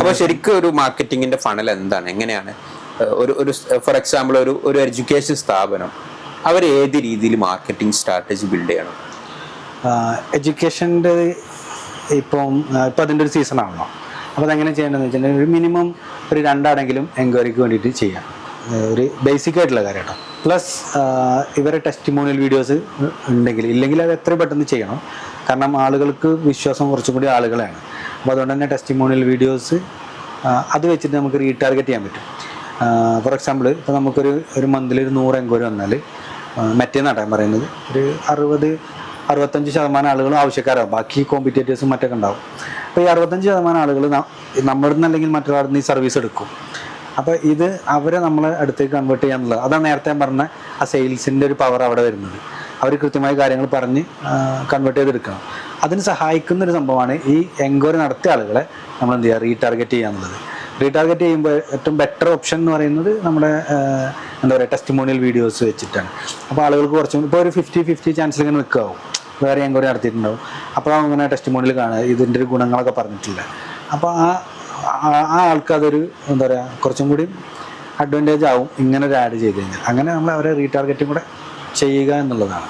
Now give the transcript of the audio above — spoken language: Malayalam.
അപ്പോൾ ശരിക്കും ഒരു മാർക്കറ്റിങ്ങിന്റെ ഫണൽ എന്താണ്, എങ്ങനെയാണ് ഒരു ഫോർ എക്സാമ്പിൾ ഒരു എഡ്യൂക്കേഷൻ സ്ഥാപനം അവർ ഏത് രീതിയിൽ മാർക്കറ്റിംഗ് സ്ട്രാറ്റജി ബിൽഡ് ചെയ്യണം? എഡ്യൂക്കേഷൻ്റെ ഇപ്പം അതിൻ്റെ ഒരു സീസൺ ആണല്ലോ. അപ്പോൾ അതെങ്ങനെ ചെയ്യേണ്ടതെന്ന് വെച്ചിട്ടുണ്ടെങ്കിൽ ഒരു മിനിമം ഒരു 2 ആടെങ്കിലും എൻക്വയറിക്ക് വേണ്ടിയിട്ട് ചെയ്യാം. ഒരു ബേസിക് ആയിട്ടുള്ള കാര്യം കേട്ടോ. പ്ലസ് ഇവരെ ടെസ്റ്റിമോണിയൽ വീഡിയോസ് ഉണ്ടെങ്കിൽ, ഇല്ലെങ്കിൽ അത് എത്ര പെട്ടെന്ന് ചെയ്യണം. കാരണം ആളുകൾക്ക് വിശ്വാസം കുറച്ചും കൂടി ആളുകളെയാണ്. അപ്പോൾ അതുകൊണ്ട് തന്നെ ടെസ്റ്റിമോണിയൽ വീഡിയോസ് അത് വെച്ചിട്ട് നമുക്ക് റീടാർഗറ്റ് ചെയ്യാൻ പറ്റും. ഫോർ എക്സാമ്പിൾ ഇപ്പോൾ നമുക്കൊരു മന്തിൽ ഒരു 100 എൻക്വയറി വന്നാൽ മറ്റേന്നാണ് പറയുന്നത് ഒരു 65% ആളുകളും ആവശ്യക്കാരാകും. ബാക്കി കോമ്പറ്റേറ്റേഴ്സും മറ്റൊക്കെ ഉണ്ടാവും. അപ്പോൾ ഈ 65% ആളുകൾ നമ്മുടെ നിന്ന് അല്ലെങ്കിൽ മറ്റൊരാളിൽ നിന്ന് ഈ സർവീസ് എടുക്കും. അപ്പോൾ ഇത് അവരെ നമ്മളെ അടുത്തേക്ക് കൺവേർട്ട് ചെയ്യാന്നുള്ളത്, അതാണ് നേരത്തെ ഞാൻ പറഞ്ഞ ആ സെയിൽസിൻ്റെ ഒരു പവർ അവിടെ വരുന്നത്. അവർ കൃത്യമായ കാര്യങ്ങൾ പറഞ്ഞ് കൺവേർട്ട് ചെയ്തെടുക്കണം. അതിന് സഹായിക്കുന്നൊരു സംഭവമാണ് ഈ എൻക്വയറി നടത്തിയ ആളുകളെ നമ്മൾ എന്ത് ചെയ്യുക, റീടാർഗറ്റ് ചെയ്യുക എന്നുള്ളത്. റീടാർഗറ്റ് ചെയ്യുമ്പോൾ ഏറ്റവും ബെറ്റർ ഓപ്ഷൻ എന്ന് പറയുന്നത് നമ്മുടെ എന്താ പറയുക ടെസ്റ്റിമോണിയൽ വീഡിയോസ് വെച്ചിട്ടാണ്. അപ്പോൾ ആളുകൾക്ക് കുറച്ചും ഇപ്പോൾ ഒരു 50-50 ചാൻസിൽ ഇങ്ങനെ നിൽക്കാവും. വേറെ എൻക്വയറി നടത്തിയിട്ടുണ്ടാവും. അപ്പോൾ അങ്ങനെ ടെസ്റ്റിമോണിയൽ കാണുക, ഇതിൻ്റെ ഒരു ഗുണങ്ങളൊക്കെ പറഞ്ഞിട്ടില്ല. അപ്പോൾ ആ ആൾക്കതൊരു എന്താ പറയുക കുറച്ചും കൂടി അഡ്വാൻറ്റേജ് ആവും ഇങ്ങനെ ഒരു ആഡ് ചെയ്ത് കഴിഞ്ഞാൽ. അങ്ങനെ നമ്മൾ അവരെ റീടാർഗറ്റും കൂടെ ചെയ്യുക എന്നുള്ളതാണ്.